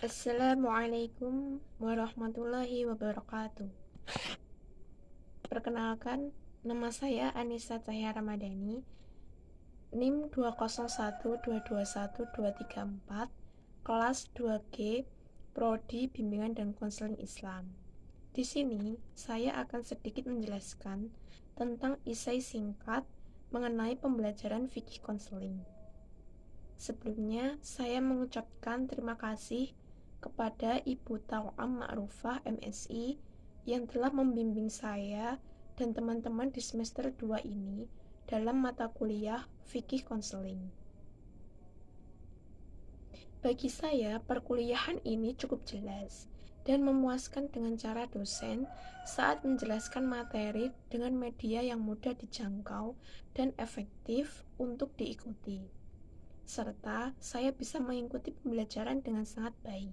Assalamualaikum warahmatullahi wabarakatuh. Perkenalkan, nama saya Anissa Cahya Ramadhani, NIM 201221234, kelas 2G, Prodi Bimbingan dan Konseling Islam. Di sini, saya akan sedikit menjelaskan tentang esai singkat mengenai pembelajaran fikih konseling. Sebelumnya, saya mengucapkan terima kasih kepada Ibu Tauam Ma'rufah MSI yang telah membimbing saya dan teman-teman di semester 2 ini dalam mata kuliah fikih konseling. Bagi saya, perkuliahan ini cukup jelas dan memuaskan dengan cara dosen saat menjelaskan materi dengan media yang mudah dijangkau dan efektif untuk diikuti, serta saya bisa mengikuti pembelajaran dengan sangat baik.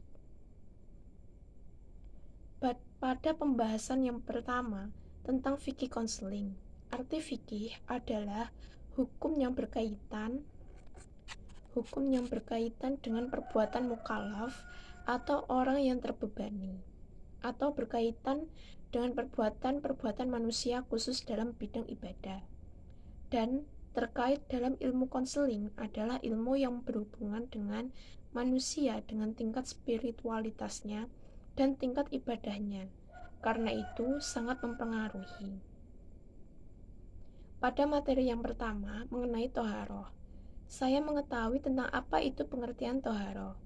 Pada pembahasan yang pertama tentang fikih konseling, arti fikih adalah hukum yang berkaitan dengan perbuatan mukallaf atau orang yang terbebani, atau berkaitan dengan perbuatan manusia khusus dalam bidang ibadah. Dan terkait dalam ilmu konseling adalah ilmu yang berhubungan dengan manusia dengan tingkat spiritualitasnya dan tingkat ibadahnya. Karena itu sangat mempengaruhi. Pada materi yang pertama mengenai toharoh, saya mengetahui tentang apa itu pengertian toharoh.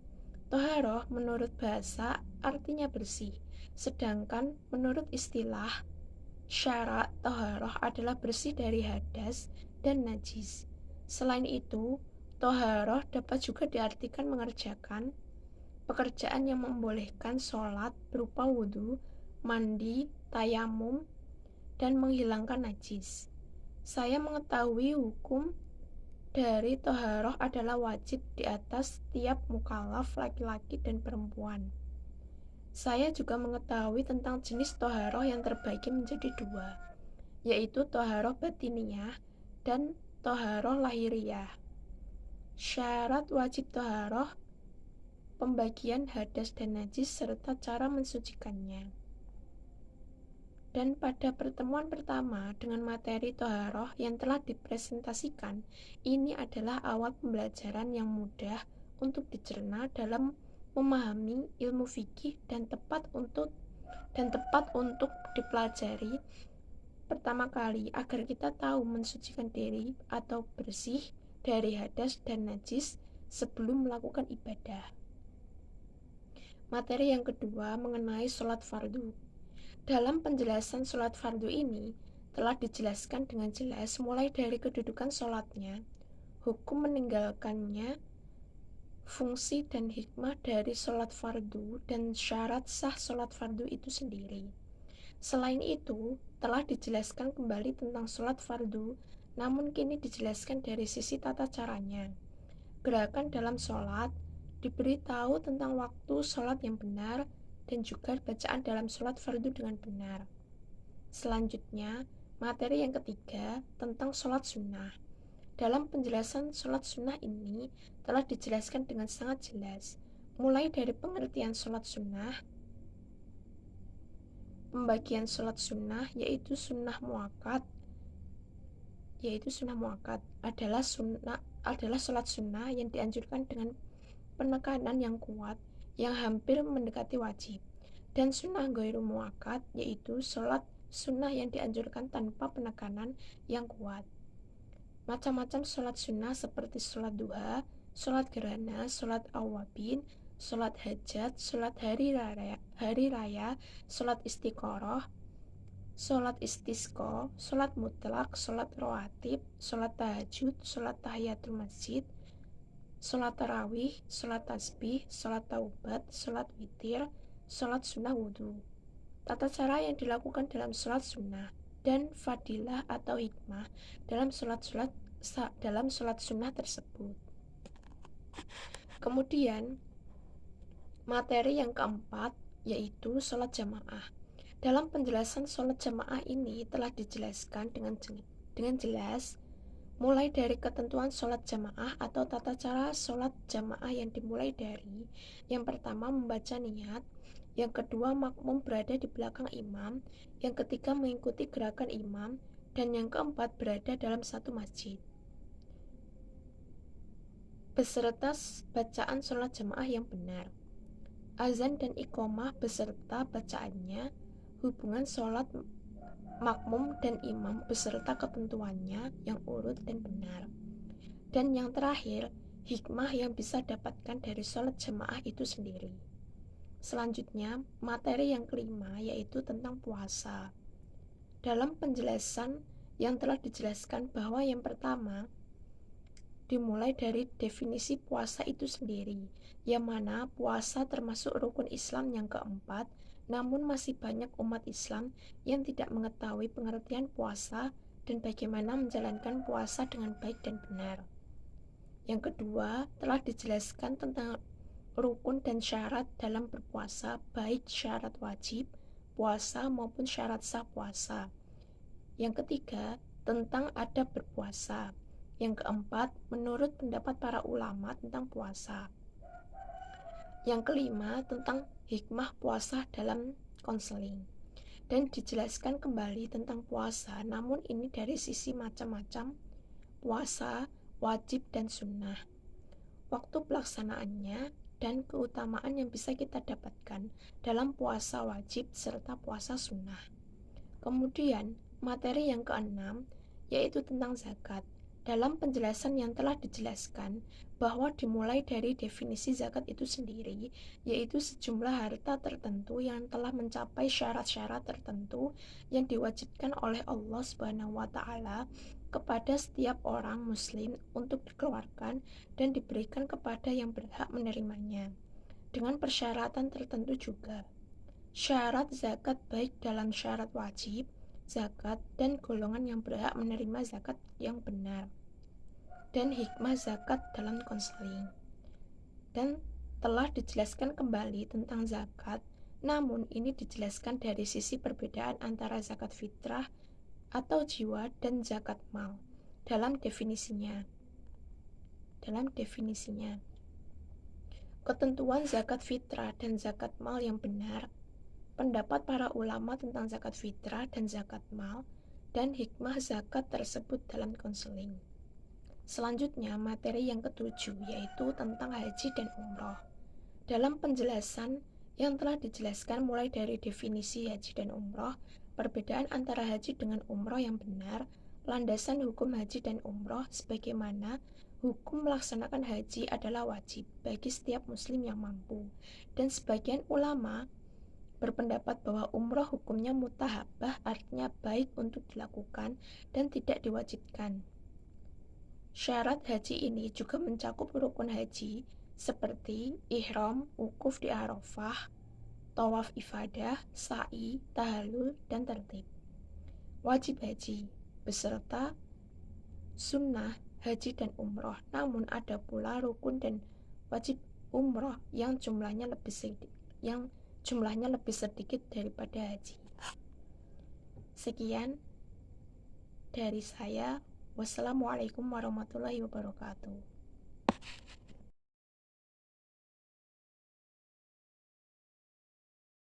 Toharoh menurut bahasa artinya bersih, sedangkan menurut istilah syarat toharoh adalah bersih dari hadas dan najis. Selain itu, toharoh dapat juga diartikan mengerjakan pekerjaan yang membolehkan sholat berupa wudhu, mandi, tayamum, dan menghilangkan najis. Saya mengetahui hukum dari toharoh adalah wajib di atas tiap mukallaf laki-laki dan perempuan. Saya juga mengetahui tentang jenis toharoh yang terbagi menjadi dua, yaitu toharoh batiniyah dan toharoh lahiriyah. Syarat wajib toharoh, pembagian hadas dan najis, serta cara mensucikannya. Dan pada pertemuan pertama dengan materi toharoh yang telah dipresentasikan, ini adalah awal pembelajaran yang mudah untuk dicerna dalam memahami ilmu fikih dan tepat untuk dipelajari pertama kali agar kita tahu mensucikan diri atau bersih dari hadas dan najis sebelum melakukan ibadah. Materi yang kedua mengenai sholat fardu. Dalam penjelasan sholat fardu ini telah dijelaskan dengan jelas mulai dari kedudukan sholatnya, hukum meninggalkannya, fungsi dan hikmah dari sholat fardu, dan syarat sah sholat fardu itu sendiri. Selain itu, telah dijelaskan kembali tentang sholat fardu, namun kini dijelaskan dari sisi tata caranya. Gerakan dalam sholat, diberitahu tentang waktu sholat yang benar, dan juga bacaan dalam sholat fardu dengan benar. Selanjutnya, materi yang ketiga tentang sholat sunnah. Dalam penjelasan sholat sunnah ini telah dijelaskan dengan sangat jelas, mulai dari pengertian sholat sunnah, pembagian sholat sunnah, yaitu sunnah muakkad adalah sholat sunnah yang dianjurkan dengan penekanan yang kuat yang hampir mendekati wajib, dan sunnah ghairu muakkad yaitu sholat sunnah yang dianjurkan tanpa penekanan yang kuat. Macam-macam sholat sunnah seperti sholat duha, sholat gerhana, sholat awabin, sholat hajat, sholat hari raya, sholat istiqoroh, sholat istisqa, sholat mutlak, sholat rawatib, sholat tahajud, sholat tahiyatul masjid, sholat tarawih, sholat tasbih, sholat taubat, sholat witir, sholat sunnah wudhu. Tata cara yang dilakukan dalam sholat sunnah dan fadilah atau hikmah dalam sholat sunnah tersebut. Kemudian materi yang keempat yaitu sholat jamaah. Dalam penjelasan sholat jamaah ini telah dijelaskan dengan jelas mulai dari ketentuan sholat jamaah atau tata cara sholat jamaah yang dimulai dari yang pertama membaca niat, yang kedua makmum berada di belakang imam, yang ketiga mengikuti gerakan imam, dan yang keempat berada dalam satu masjid beserta bacaan sholat jamaah yang benar, azan dan iqomah beserta bacaannya, hubungan sholat makmum dan imam beserta ketentuannya yang urut dan benar. Dan yang terakhir, hikmah yang bisa dapatkan dari sholat jamaah itu sendiri. Selanjutnya, materi yang kelima yaitu tentang puasa. Dalam penjelasan yang telah dijelaskan bahwa yang pertama dimulai dari definisi puasa itu sendiri, yang mana puasa termasuk rukun Islam yang keempat, namun masih banyak umat Islam yang tidak mengetahui pengertian puasa dan bagaimana menjalankan puasa dengan baik dan benar. Yang kedua, telah dijelaskan tentang rukun dan syarat dalam berpuasa, baik syarat wajib puasa maupun syarat sah puasa. Yang ketiga, tentang adab berpuasa. Yang keempat, menurut pendapat para ulama tentang puasa. Yang kelima, tentang hikmah puasa dalam konseling. Dan dijelaskan kembali tentang puasa, namun ini dari sisi macam-macam puasa, wajib dan sunnah, waktu pelaksanaannya, dan keutamaan yang bisa kita dapatkan dalam puasa wajib serta puasa sunnah. Kemudian, materi yang keenam yaitu tentang zakat. Dalam penjelasan yang telah dijelaskan bahwa dimulai dari definisi zakat itu sendiri, yaitu sejumlah harta tertentu yang telah mencapai syarat-syarat tertentu yang diwajibkan oleh Allah Subhanahu wa taala kepada setiap orang muslim untuk dikeluarkan dan diberikan kepada yang berhak menerimanya dengan persyaratan tertentu juga. Syarat zakat baik dalam syarat wajib zakat dan golongan yang berhak menerima zakat yang benar, dan hikmah zakat dalam konseling. Dan telah dijelaskan kembali tentang zakat, namun ini dijelaskan dari sisi perbedaan antara zakat fitrah atau jiwa dan zakat mal dalam definisinya. Ketentuan zakat fitrah dan zakat mal yang benar, pendapat para ulama tentang zakat fitrah dan zakat mal, dan hikmah zakat tersebut dalam konseling. Selanjutnya, materi yang ketujuh yaitu tentang haji dan umroh. Dalam penjelasan yang telah dijelaskan mulai dari definisi haji dan umroh, perbedaan antara haji dengan umroh yang benar, landasan hukum haji dan umroh, sebagaimana hukum melaksanakan haji adalah wajib bagi setiap muslim yang mampu, dan sebagian ulama berpendapat bahwa umroh hukumnya mutahabah, artinya baik untuk dilakukan dan tidak diwajibkan. Syarat haji ini juga mencakup rukun haji seperti ihram, wukuf di Arafah, tawaf ifadah, sa'i, tahallul, dan tertib. Wajib haji beserta sunnah haji dan umroh, namun ada pula rukun dan wajib umroh yang jumlahnya lebih sedikit daripada haji. Sekian dari saya. Wassalamualaikum warahmatullahi wabarakatuh.